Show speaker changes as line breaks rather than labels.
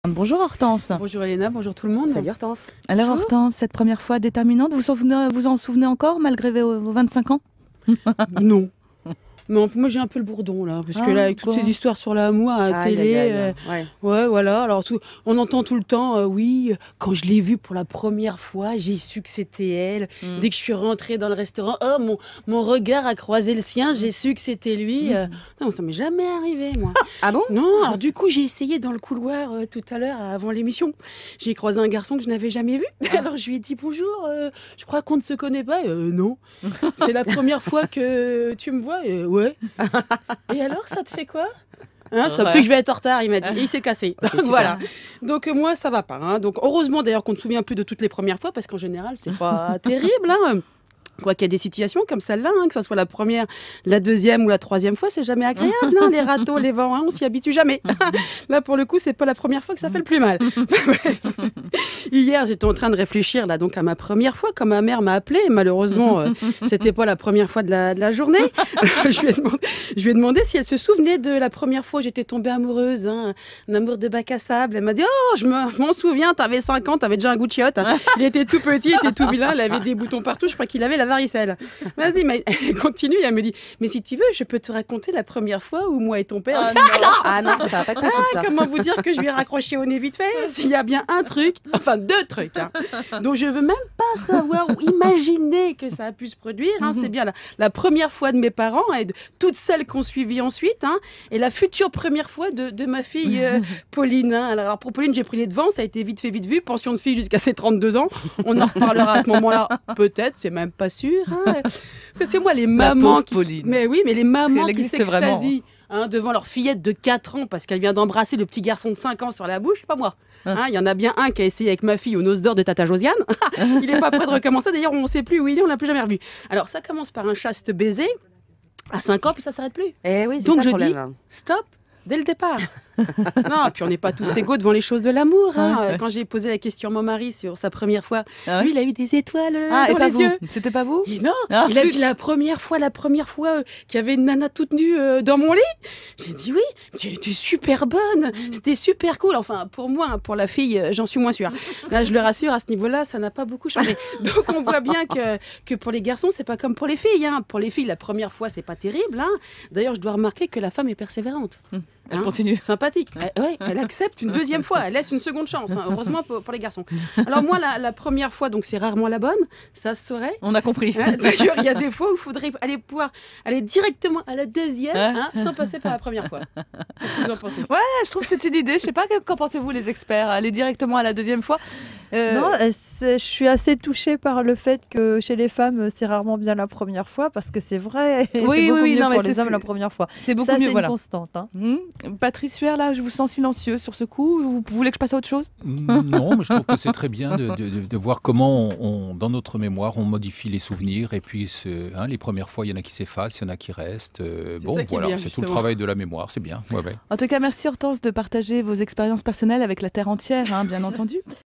Bonjour Hortense.
Bonjour Elena, bonjour tout le monde.
Salut Hortense.
Alors
Bonjour.
Hortense, cette première fois déterminante, vous en souvenez encore malgré vos 25 ans?
Non. Non, moi j'ai un peu le bourdon là, parce que là avec toutes ces histoires sur l'amour à la télé, ouais voilà, alors on entend tout le temps, oui, quand je l'ai vue pour la première fois, j'ai su que c'était elle. Dès que je suis rentrée dans le restaurant, oh mon regard a croisé le sien, j'ai su que c'était lui. Non, ça m'est jamais arrivé moi.
Ah bon?
Non, alors du coup j'ai essayé dans le couloir tout à l'heure avant l'émission. J'ai croisé un garçon que je n'avais jamais vu. Alors je lui ai dit bonjour, je crois qu'on ne se connaît pas. Non, c'est la première fois que tu me vois. Ouais. Et alors, ça te fait quoi? Ça pue que je vais être en retard, il m'a dit. Et il s'est cassé. Donc, voilà. Donc moi, ça va pas. Donc heureusement d'ailleurs qu'on ne se souvient plus de toutes les premières fois, parce qu'en général, c'est pas terrible. Quoi qu'il y a des situations comme celle-là, que ce soit la première, la deuxième ou la troisième fois, c'est jamais agréable. Les râteaux, les vents, on s'y habitue jamais. Là, pour le coup, c'est pas la première fois que ça fait le plus mal. Bref. Hier, j'étais en train de réfléchir là, donc à ma première fois, quand ma mère m'a appelée. Malheureusement, c'était pas la première fois de la journée. Je lui ai demandé si elle se souvenait de la première fois où j'étais tombée amoureuse, un amour de bac à sable. Elle m'a dit, oh, je m'en souviens, t'avais 5 ans, t'avais déjà un goût de chiotte. Il était tout petit, il était tout vilain, il avait des boutons partout, je crois qu'il avait la varicelle. Vas-y, mais elle continue, elle me dit, mais si tu veux, je peux te raconter la première fois où moi et ton père...
Ah non, ça va pas être possible ça.
Comment vous dire que je lui ai raccroché au nez vite fait? S'il y a bien un truc, enfin 2 trucs, donc je veux même pas savoir ou imaginer que ça a pu se produire. C'est bien la première fois de mes parents et de toutes celles qu'on suivi ensuite, et la future première fois de ma fille Pauline. Alors pour Pauline, j'ai pris les devants, ça a été vite fait, vite vu, pension de fille jusqu'à ses 32 ans. On en reparlera à ce moment-là, peut-être, c'est même pas sûr. C'est moi les mamans qui...
Pauline.
Mais oui, mais les mamans qui
existe vraiment.
s'extasient devant leur fillette de 4 ans parce qu'elle vient d'embrasser le petit garçon de 5 ans sur la bouche, c'est pas moi. Il y en a bien un qui a essayé avec ma fille aux noces d'or de Tata Josiane. Il n'est pas prêt de recommencer. D'ailleurs, on ne sait plus où il est, on l'a plus jamais revu. Alors, ça commence par un chaste baiser à 5 ans, puis ça s'arrête plus.
Eh oui, c'est
donc
ça
je
le
dis
problème.
stop dès le départ. Non, puis on n'est pas tous égaux devant les choses de l'amour. Quand j'ai posé la question à mon mari sur sa première fois, lui, il a eu des étoiles
et
dans
pas
les
vous.
yeux.
C'était pas vous?
Non, il a dit la première fois qu'il y avait une nana toute nue dans mon lit. J'ai dit oui, tu étais super bonne, c'était super cool. Enfin, pour moi, pour la fille, j'en suis moins sûre. Là, je le rassure, à ce niveau-là, ça n'a pas beaucoup changé. Donc, on voit bien que pour les garçons, c'est pas comme pour les filles. Pour les filles, la première fois, c'est pas terrible. D'ailleurs, je dois remarquer que la femme est persévérante.
Elle continue.
Sympathique. Elle accepte une deuxième fois, elle laisse une seconde chance. Heureusement pour les garçons. Alors moi, la première fois, donc c'est rarement la bonne, ça se saurait.
On a compris.
D'ailleurs, il y a des fois où il faudrait pouvoir aller directement à la deuxième, sans passer par la première fois. Qu'est-ce que vous en pensez?
Ouais, je trouve que c'est une idée. Je sais pas, qu'en pensez-vous les experts? Aller directement à la deuxième fois?
Non, je suis assez touchée par le fait que chez les femmes, c'est rarement bien la première fois, parce que c'est vrai.
Oui,
c'est beaucoup
oui,
mieux
non,
pour
mais
les hommes la première fois.
C'est beaucoup
ça,
mieux,
c'est
voilà.
une constante.
Patrice Huer, là, je vous sens silencieux sur ce coup. Vous voulez que je passe à autre chose?
Non, mais je trouve que c'est très bien de voir comment, dans notre mémoire, on modifie les souvenirs. Et puis, les premières fois, il y en a qui s'effacent, il y en a qui restent. Bon,
ça qui est
voilà,
bien,
c'est tout
justement.
le travail de la mémoire, c'est bien. Ouais.
En tout cas, merci Hortense de partager vos expériences personnelles avec la Terre entière, bien entendu.